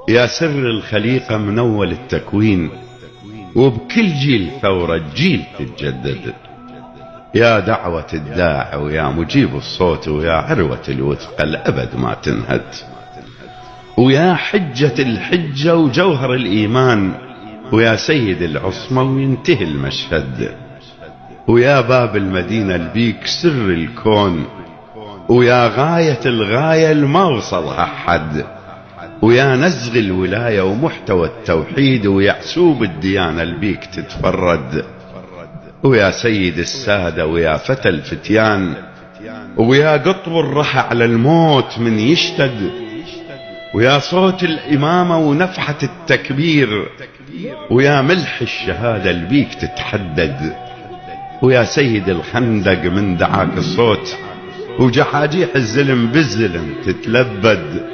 يا سر الخليقة من أول التكوين، وبكل جيل ثورة جيل تتجدد. يا دعوة الداع ويا مجيب الصوت ويا عروة الوثقة الأبد ما تنهد، ويا حجة الحجة وجوهر الإيمان، ويا سيد العصمة وينتهي المشهد، ويا باب المدينة البيك سر الكون، ويا غاية الغاية الما وصلها حد، ويا نزغ الولاية ومحتوى التوحيد، ويا عسوب الديانة البيك تتفرد، ويا سيد السادة ويا فتى الفتيان، ويا قطب الرحى على الموت من يشتد، ويا صوت الإمامة ونفحة التكبير، ويا ملح الشهادة البيك تتحدد، ويا سيد الخندق من دعاك الصوت، وجحاجيح الزلم بالزلم تتلبد،